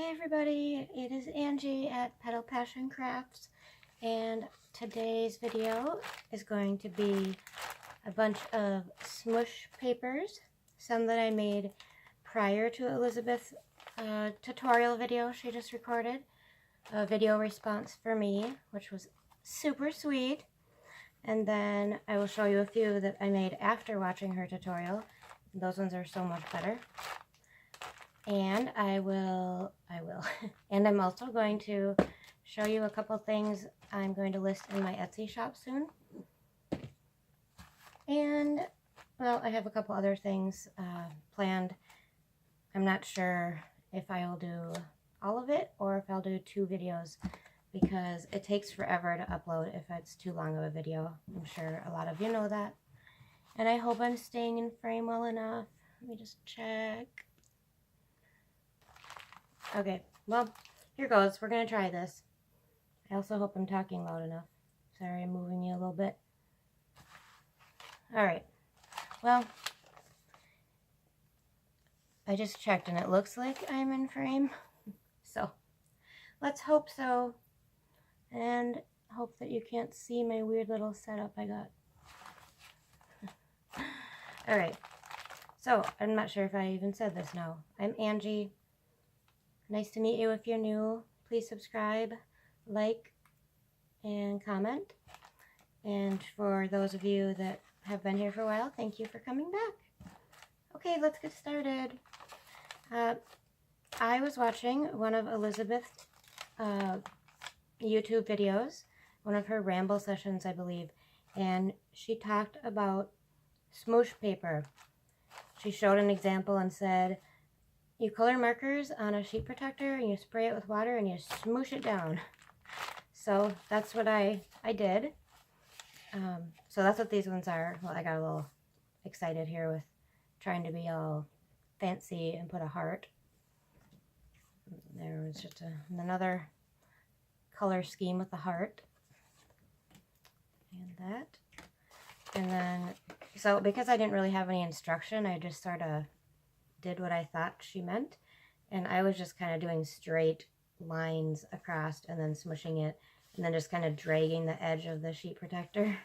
Hi everybody, it is Angie at Petal Passion Crafts, and today's video is going to be a bunch of Smoosh papers, some that I made prior to Elizabeth's tutorial video she just recorded, a video response for me, which was super sweet, and then I will show you a few that I made after watching her tutorial. Those ones are so much better. And and I'm also going to show you a couple things I'm going to list in my Etsy shop soon. And, well, I have a couple other things planned. I'm not sure if I will do all of it or if I'll do 2 videos because it takes forever to upload if it's too long of a video. I'm sure a lot of you know that. And I hope I'm staying in frame well enough. Let me just check. Okay, well, here goes. We're going to try this. I also hope I'm talking loud enough. Sorry, I'm moving you a little bit. Alright, well, I just checked and it looks like I'm in frame. So, let's hope so. And hope that you can't see my weird little setup I got. Alright, so I'm not sure if I even said this now. I'm Angie. Nice to meet you. If you're new, please subscribe, like, and comment. And for those of you that have been here for a while, thank you for coming back. Okay, let's get started. I was watching one of Elizabeth's YouTube videos, one of her ramble sessions, I believe, and she talked about smoosh paper. She showed an example and said, you color markers on a sheet protector and you spray it with water and you smoosh it down. So that's what I did. So that's what these ones are. Well, I got a little excited here with trying to be all fancy and put a heart. There was just another color scheme with the heart. And that. And then, so because I didn't really have any instruction, I just sort of did what I thought she meant, and I was just kind of doing straight lines across and then smushing it and then just kind of dragging the edge of the sheet protector.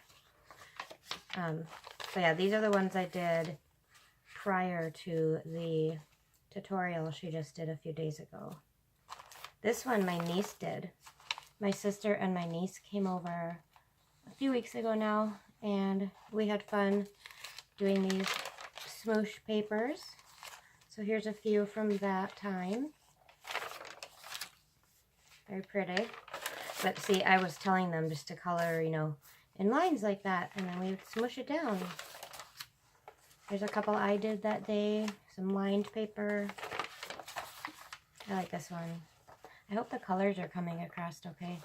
So yeah, these are the ones I did prior to the tutorial she just did a few days ago. This one my niece did. My sister and my niece came over a few weeks ago now, and we had fun doing these smoosh papers. So here's a few from that time. Very pretty. But see, I was telling them just to color, you know, in lines like that, and then we would smush it down. There's a couple I did that day. Some lined paper. I like this one. I hope the colors are coming across okay.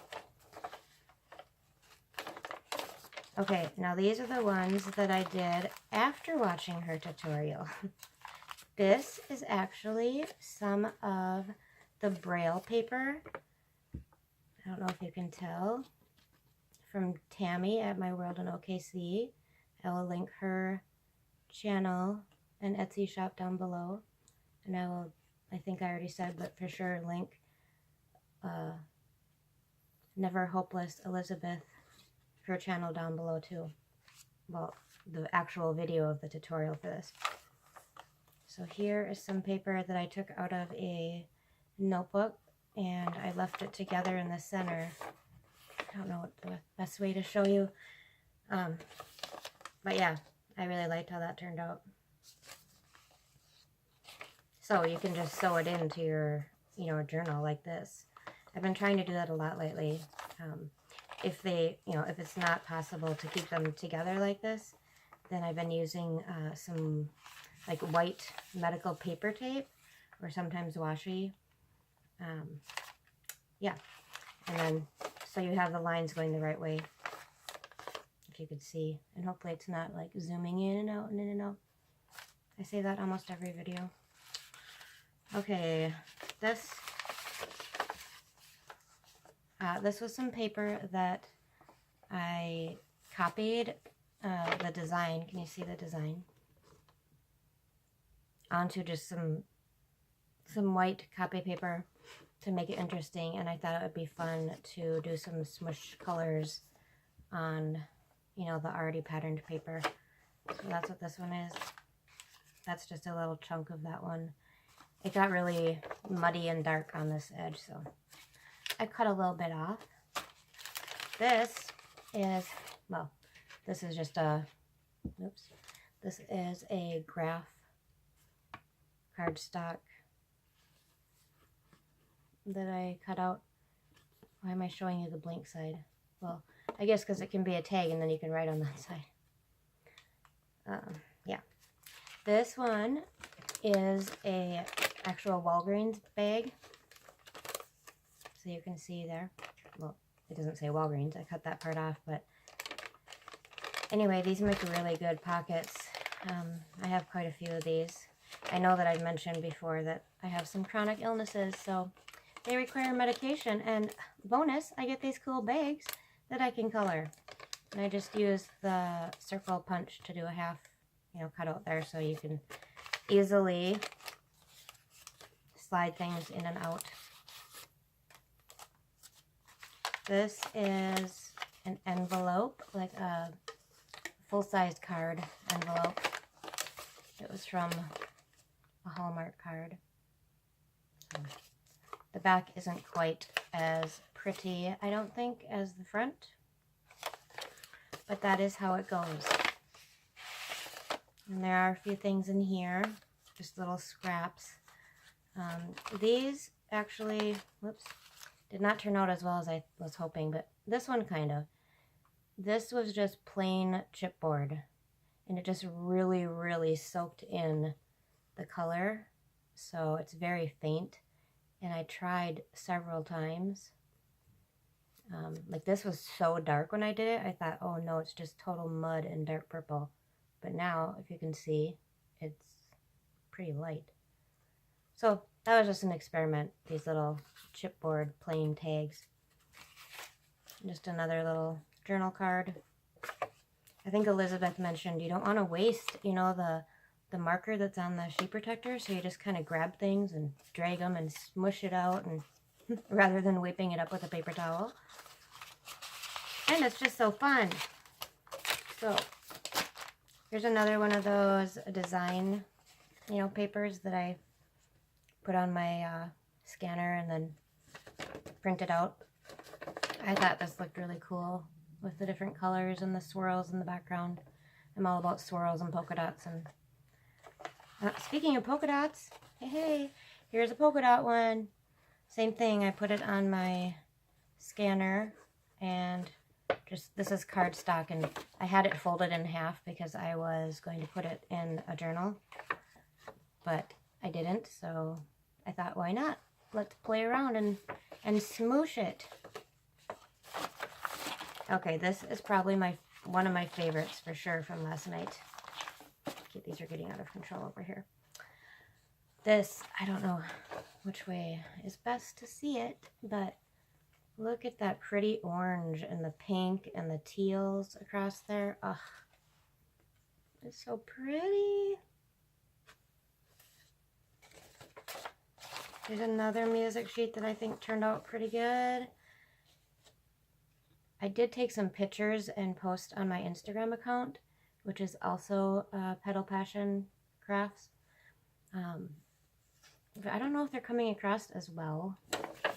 Okay, now these are the ones that I did after watching her tutorial. This is actually some of the Braille paper. I don't know if you can tell. From Tammy at My World in OKC. I will link her channel and Etsy shop down below. And I will, I think I already said, but for sure link Never Hopeless Elizabeth, her channel down below too. Well, the actual video of the tutorial for this. So here is some paper that I took out of a notebook and I left it together in the center. I don't know what the best way to show you. But yeah, I really liked how that turned out. So you can just sew it into your, you know, journal like this. I've been trying to do that a lot lately. If they, you know, if it's not possible to keep them together like this, then I've been using some like white medical paper tape or sometimes washi. Yeah, and then so you have the lines going the right way, if you could see, and hopefully it's not like zooming in and out and in and out. I say that almost every video. Okay, this was some paper that I copied the design. Can you see the design? Onto just some white copy paper to make it interesting, and I thought it would be fun to do some Smoosh colors on, you know, the already patterned paper. So that's what this one is. That's just a little chunk of that one. It got really muddy and dark on this edge, so I cut a little bit off. This is, well, this is just a, oops, this is a graph cardstock that I cut out. Why am I showing you the blank side? Well, I guess because it can be a tag and then you can write on that side. Yeah. This one is a actual Walgreens bag. So you can see there. Well, it doesn't say Walgreens. I cut that part off, but anyway, these make really good pockets. I have quite a few of these. I know that I've mentioned before that I have some chronic illnesses, so they require medication, and bonus, I get these cool bags that I can color. And I just use the circle punch to do a half, you know, cut out there so you can easily slide things in and out. This is an envelope, like a full-sized card envelope. It was from a Hallmark card. The back isn't quite as pretty, I don't think, as the front, but that is how it goes. And there are a few things in here, just little scraps. These actually, whoops, did not turn out as well as I was hoping, but this one kind of. This was just plain chipboard, and it just really, really soaked in the color, so it's very faint. And I tried several times. Like this was so dark when I did it, I thought, oh no, it's just total mud and dark purple. But now, if you can see, it's pretty light. So that was just an experiment, these little chipboard plain tags. Just another little journal card. I think Elizabeth mentioned you don't want to waste, you know, the marker that's on the sheet protector, so you just kind of grab things and drag them and smush it out, and rather than whipping it up with a paper towel. And it's just so fun. So here's another one of those design, you know, papers that I put on my scanner and then printed out. I thought this looked really cool with the different colors and the swirls in the background. I'm all about swirls and polka dots. And speaking of polka dots, hey, here's a polka dot one. Same thing, I put it on my scanner, and just, this is cardstock, and I had it folded in half because I was going to put it in a journal, but I didn't, so I thought, why not? Let's play around and smoosh it. Okay, this is probably one of my favorites for sure from last night. Okay, these are getting out of control over here. This, I don't know which way is best to see it, but look at that pretty orange and the pink and the teals across there. Ugh, it's so pretty. There's another music sheet that I think turned out pretty good. I did take some pictures and post on my Instagram account, which is also Petal Passion Crafts. But I don't know if they're coming across as well,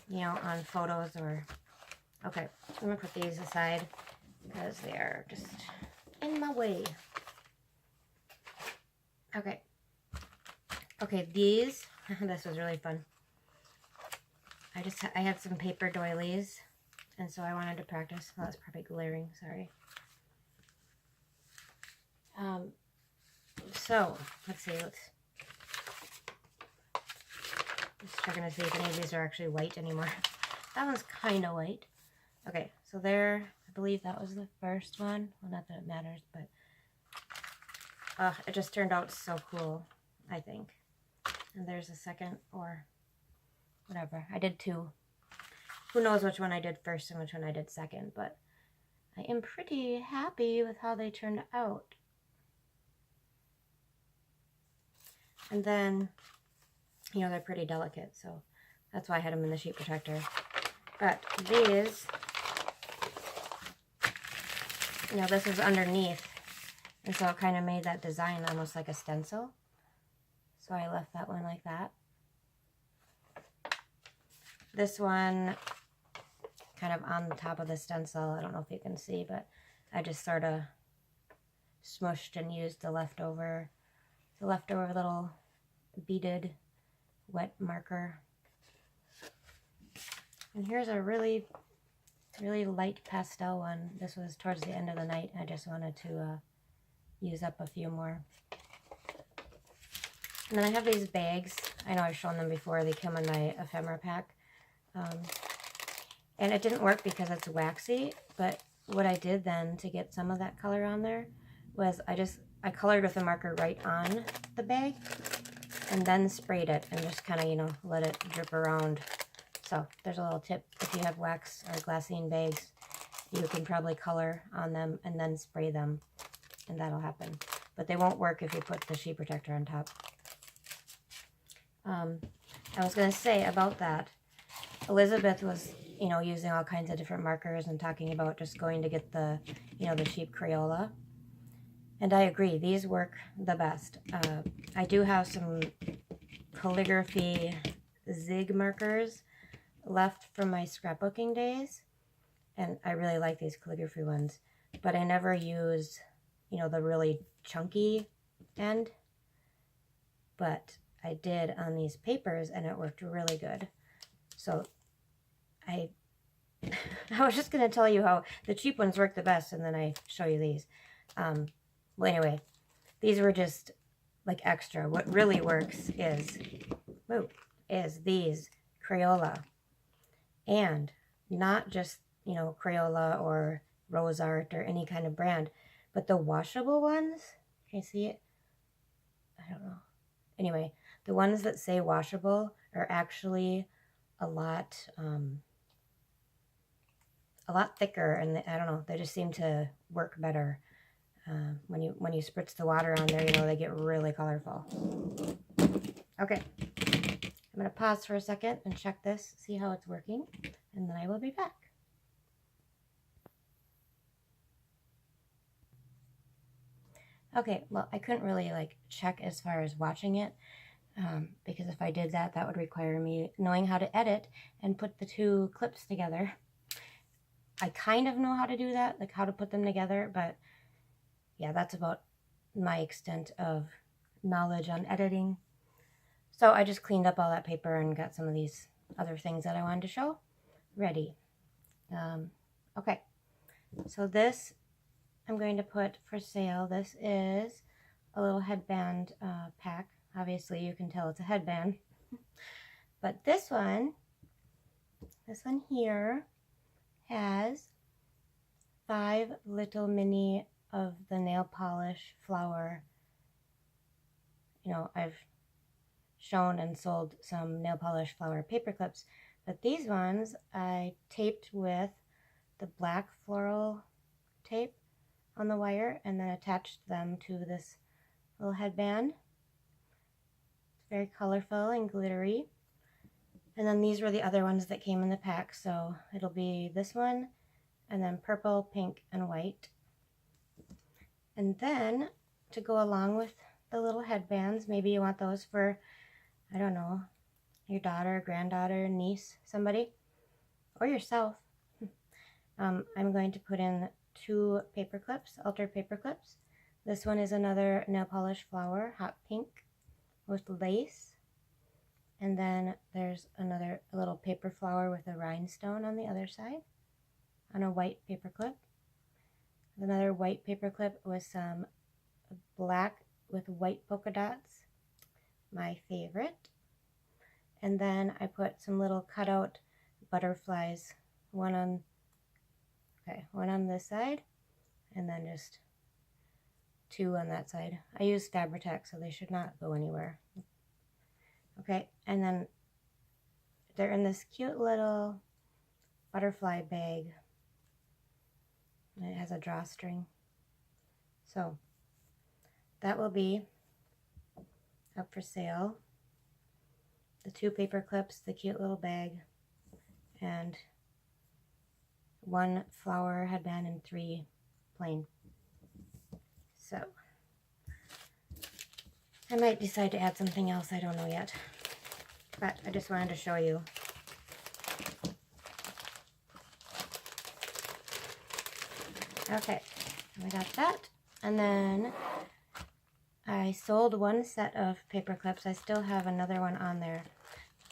you know, on photos or... Okay, I'm going to put these aside because they are just in my way. Okay. Okay, these, this was really fun. I had some paper doilies, and so I wanted to practice. Oh, that's probably glaring, sorry. So, let's see, just checking to see if any of these are actually white anymore. That one's kind of white. Okay, so there, I believe that was the first one. Well, not that it matters, but it just turned out so cool, I think. And there's a second, or whatever. I did two. Who knows which one I did first and which one I did second, but I am pretty happy with how they turned out. And then, you know, they're pretty delicate, so That's why I had them in the sheet protector. But these, you know, this is underneath, and so it kind of made that design almost like a stencil. So I left that one like that. This one kind of on the top of the stencil. I don't know if you can see, but I just sort of smushed and used the leftover little beaded wet marker. And here's a really light pastel one. This was towards the end of the night. I just wanted to use up a few more. And then I have these bags. I know I've shown them before. They come in my ephemera pack. And it didn't work because it's waxy, but what I did then to get some of that color on there was I colored with a marker right on the bag and then sprayed it and just kind of, you know, let it drip around. So there's a little tip. If you have wax or glassine bags, you can probably color on them and then spray them, and that'll happen. But they won't work if you put the sheet protector on top. I was going to say about that, Elizabeth was, you know, using all kinds of different markers and talking about just going to get the, you know, the sheep Crayola. And I agree, these work the best. I do have some calligraphy zig markers left from my scrapbooking days, and I really like these calligraphy ones, but I never use, you know, the really chunky end, but I did on these papers and it worked really good. So I was just going to tell you how the cheap ones work the best, and then I show you these. Well, anyway, these were just like extra. What really works is these Crayola, and not just, you know, Crayola or Rose Art or any kind of brand, but the washable ones. Can you see it? I don't know. Anyway, the ones that say washable are actually a lot thicker, and I don't know, they just seem to work better. When you spritz the water on there, you know, they get really colorful. Okay, I'm going to pause for a second and check this, see how it's working, and then I will be back. Okay, well, I couldn't really like check as far as watching it, because if I did that, that would require me knowing how to edit and put the two clips together. I kind of know how to do that, like how to put them together, but yeah, that's about my extent of knowledge on editing. So I just cleaned up all that paper and got some of these other things that I wanted to show ready. Okay, so this I'm going to put for sale. This is a little headband pack. Obviously you can tell it's a headband. But this one here has 5 little mini of the nail polish flower. You know, I've shown and sold some nail polish flower paper clips, but these ones I taped with the black floral tape on the wire and then attached them to this little headband. It's very colorful and glittery. And then these were the other ones that came in the pack, so it'll be this one and then purple, pink, and white. And then to go along with the little headbands, maybe you want those for, I don't know, your daughter, granddaughter, niece, somebody, or yourself. I'm going to put in 2 paper clips, altered paper clips. This one is another nail polish flower, hot pink with lace. And then there's a little paper flower with a rhinestone on the other side on a white paper clip. Another white paper clip with some black with white polka dots, my favorite. And then I put some little cutout butterflies, one on this side, and then just 2 on that side. I use Fabri-Tac, so they should not go anywhere. Okay, and then they're in this cute little butterfly bag. And it has a drawstring. So that will be up for sale. the 2 paper clips, the cute little bag, and 1 flower headband and 3 plain. So I might decide to add something else, I don't know yet, but I just wanted to show you. Okay, I got that, and then I sold 1 set of paper clips. I still have another one on there,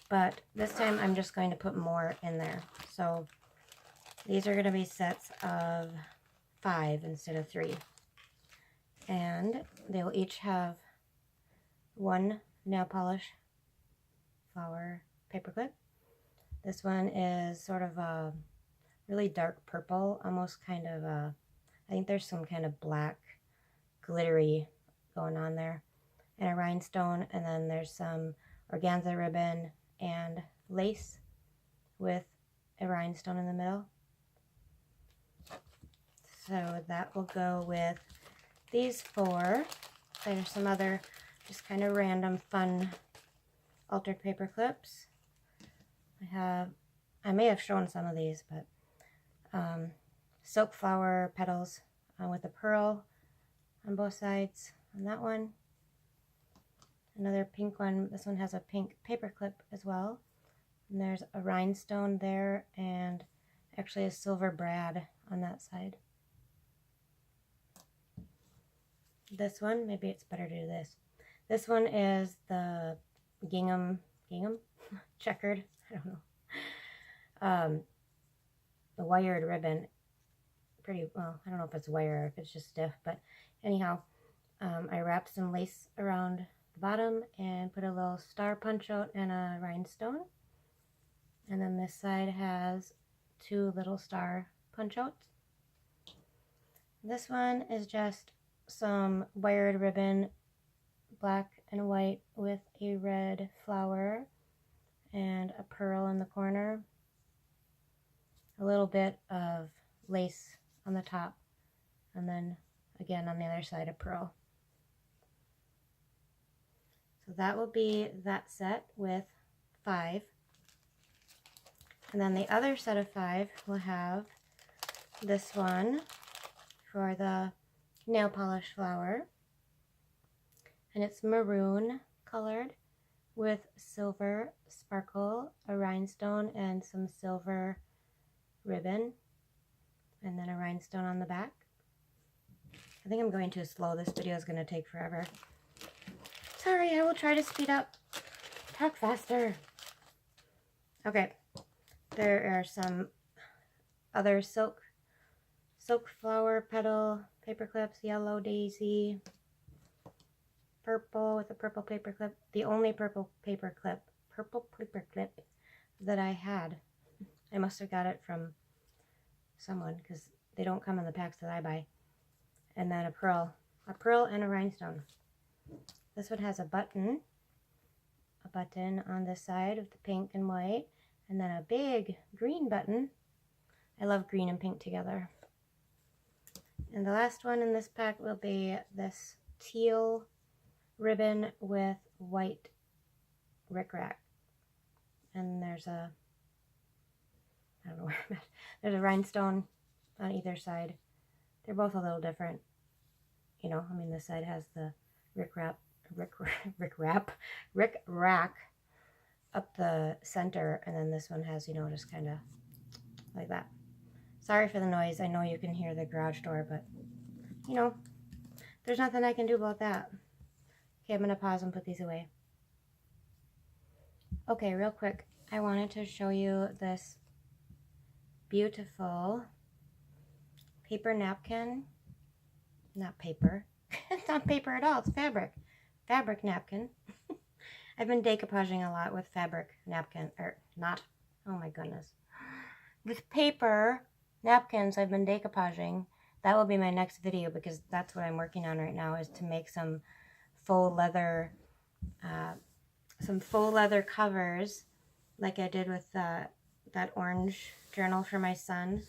but this time I'm just going to put more in there. So these are going to be sets of 5 instead of 3, and they'll each have 1 nail polish flower paper clip. This one is sort of a really dark purple, almost kind of a, I think there's some kind of black glittery going on there, and a rhinestone, and then there's some organza ribbon and lace with a rhinestone in the middle. So that will go with these 4. There's some other just kind of random fun altered paper clips. I may have shown some of these, but silk flower petals with a pearl on both sides on that one. Another pink one. This one has a pink paper clip as well. And there's a rhinestone there and actually a silver brad on that side. This one, maybe it's better to do this. This one is the gingham checkered, I don't know. The wired ribbon, pretty, well, I don't know if it's wire or if it's just stiff, but anyhow, I wrapped some lace around the bottom and put a little star punch out and a rhinestone. And then this side has 2 little star punch outs. This one is just some wired ribbon, black and white, with a red flower and a pearl in the corner. A little bit of lace on the top, and then again on the other side a pearl. So that will be that set with 5. And then the other set of 5 will have this one for the nail polish flower. And it's maroon colored with silver sparkle, a rhinestone, and some silver ribbon, and then a rhinestone on the back. I think I'm going too slow. This video is going to take forever. Sorry, I will try to speed up. Talk faster. Okay, there are some other silk flower petal paper clips, yellow daisy, purple with a purple paper clip. The only purple paper clip that I had. I must have got it from someone because they don't come in the packs that I buy. And then a pearl and a rhinestone. This one has a button on this side of the pink and white, and then a big green button. I love green and pink together. And the last one in this pack will be this teal ribbon with white rickrack. And there's a, I don't know where I'm at. There's a rhinestone on either side. They're both a little different. You know, I mean, this side has the rickrack up the center, and then this one has, you know, just kind of like that. Sorry for the noise. I know you can hear the garage door, but, you know, there's nothing I can do about that. Okay, I'm going to pause and put these away. Okay, real quick, I wanted to show you this beautiful paper napkin. Not paper. It's not paper at all. It's fabric. Fabric napkin. I've been decoupaging a lot with fabric napkin, or not. Oh my goodness. With paper napkins, I've been decoupaging. That will be my next video because that's what I'm working on right now, is to make some faux leather covers, like I did with that orange journal for my son.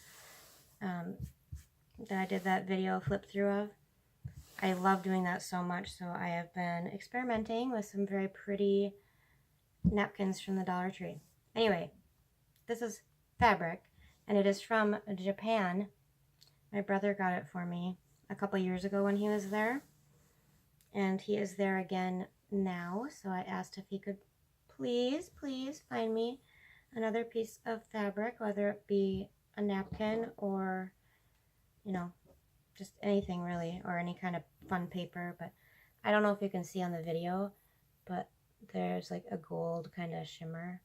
That I did that video flip through of. I love doing that so much, so I have been experimenting with some very pretty napkins from the Dollar Tree. Anyway, this is fabric, and it is from Japan. My brother got it for me a couple years ago when he was there, and he is there again now, so I asked if he could please find me another piece of fabric, whether it be a napkin or, you know, just anything really, or any kind of fun paper. But I don't know if you can see on the video, but there's like a gold kind of shimmer.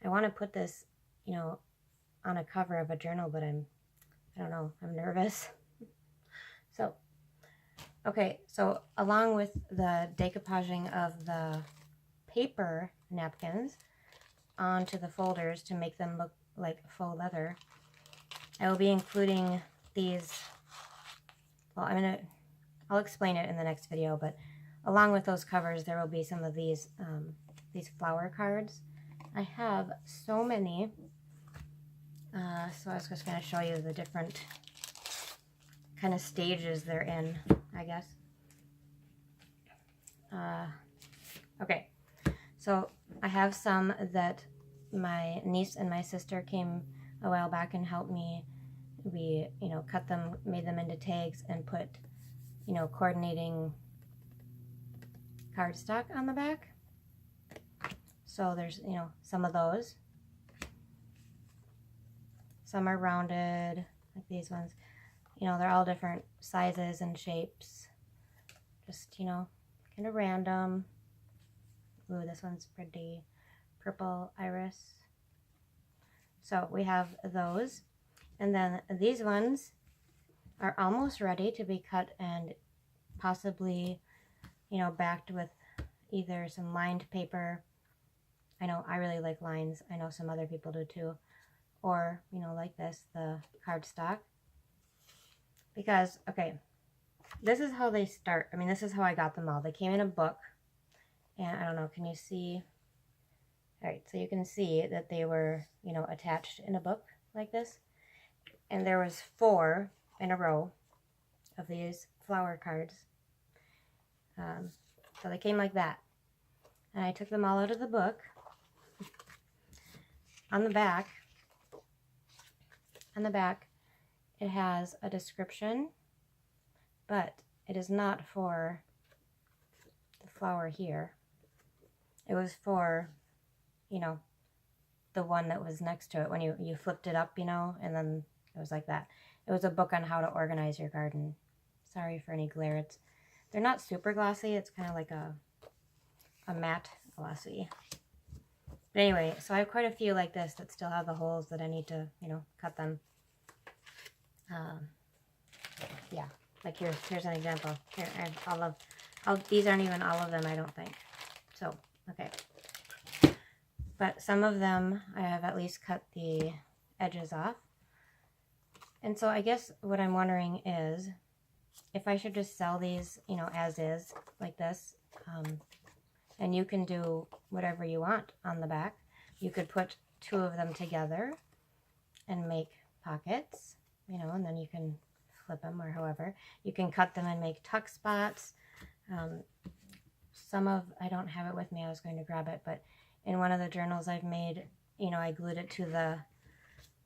I want to put this, you know, on a cover of a journal, but I don't know, I'm nervous. So, okay, so along with the decoupaging of the paper napkins onto the folders to make them look like faux leather, I will be including these. Well, I'll explain it in the next video, but along with those covers, there will be some of these flower cards. I have so many, so I was just going to show you the different kind of stages they're in, I guess. Okay, so I have some that my niece and my sister came a while back and helped me. We, you know, cut them, made them into tags, and put, you know, coordinating cardstock on the back. So there's, you know, some of those. Some are rounded, like these ones. You know, they're all different sizes and shapes. Just, you know, kind of random. Ooh, this one's pretty. Purple iris. So we have those. And then these ones are almost ready to be cut and possibly, you know, backed with either some lined paper. I know I really like lines. I know some other people do too. Or, you know, like this, the cardstock. Because, okay, this is how they start. I mean, this is how I got them all. They came in a book. And I don't know, can you see? All right, so you can see that they were, you know, attached in a book like this. And there was 4 in a row of these flower cards. So they came like that. And I took them all out of the book. On the back, it has a description, but it is not for the flower here. It was for, you know, the one that was next to it when you flipped it up, you know, and then it was like that. It was a book on how to organize your garden. Sorry for any glare. They're not super glossy. It's kind of like a matte glossy. But anyway, so I have quite a few like this that still have the holes that I need to, you know, cut them. Yeah, like here's an example. Here, I have these aren't even all of them, I don't think. So, okay. But some of them I have at least cut the edges off. And so I guess what I'm wondering is if I should just sell these, you know, as is, like this. And you can do whatever you want on the back. You could put 2 of them together and make pockets, you know, and then you can flip them or however. You can cut them and make tuck spots. I don't have it with me, I was going to grab it, but in one of the journals I've made, you know, I glued it to the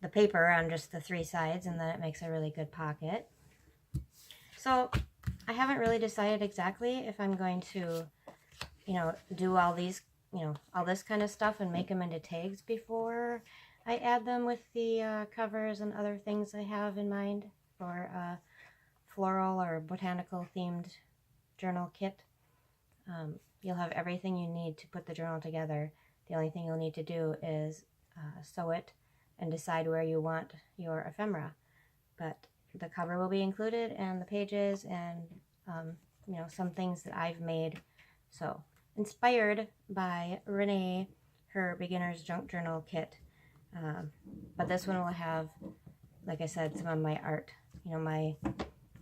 paper on just the 3 sides, and then it makes a really good pocket. So I haven't really decided exactly if I'm going to, you know, do all these, you know, all this kind of stuff and make them into tags before I add them with the covers and other things I have in mind for a floral or botanical themed journal kit. You'll have everything you need to put the journal together. The only thing you'll need to do is sew it and decide where you want your ephemera. But the cover will be included, and the pages, and you know, some things that I've made. So inspired by Renee, her beginner's junk journal kit. But this one will have, like I said, some of my art. You know,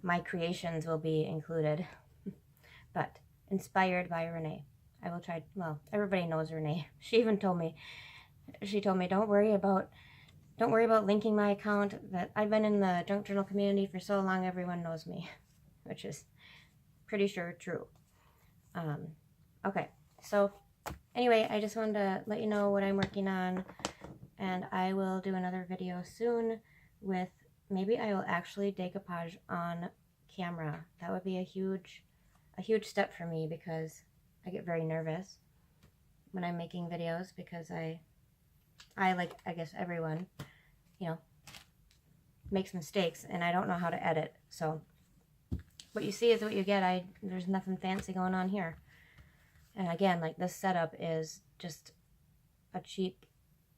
my creations will be included. But inspired by Renee. I will try. Well, everybody knows Renee. She even told me. She told me, don't worry about linking my account. That I've been in the junk journal community for so long, everyone knows me, which is pretty sure true. Okay, so Anyway, I just wanted to let you know what I'm working on, and I will do another video soon with, maybe I will actually decoupage on camera. That would be a huge step for me, because I get very nervous when I'm making videos, because I like, I guess everyone, you know, makes mistakes, and I don't know how to edit. So what you see is what you get. There's nothing fancy going on here. And again, like, this setup is just a cheap,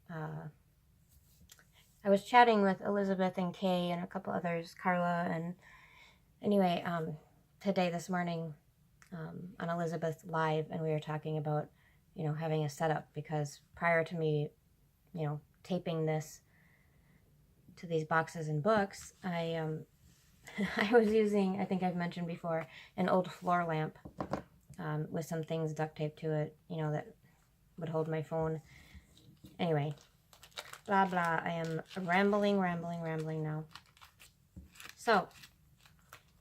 I was chatting with Elizabeth and Kay and a couple others, Carla, and anyway, today, this morning, on Elizabeth Live, and we were talking about, you know, having a setup, because prior to me, you know, taping this to these boxes and books, I was using, I think I've mentioned before, an old floor lamp with some things duct taped to it, you know, that would hold my phone. Anyway, blah blah, I am rambling now. So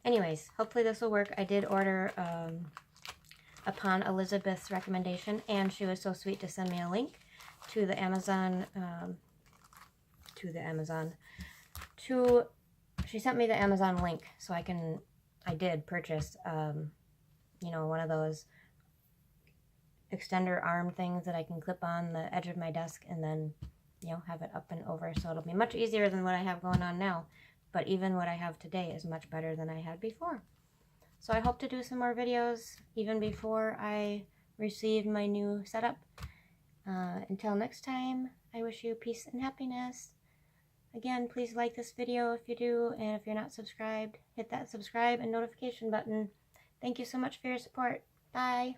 anyways, hopefully this will work. I did order upon Elizabeth's recommendation, and she was so sweet to send me a link to the Amazon, she sent me the Amazon link, so I did purchase, you know, one of those extender arm things that I can clip on the edge of my desk, and then, you know, have it up and over, so it'll be much easier than what I have going on now. But even what I have today is much better than I had before. So I hope to do some more videos even before I receive my new setup. Until next time, I wish you peace and happiness. Again, please like this video if you do, and if you're not subscribed, hit that subscribe and notification button. Thank you so much for your support. Bye.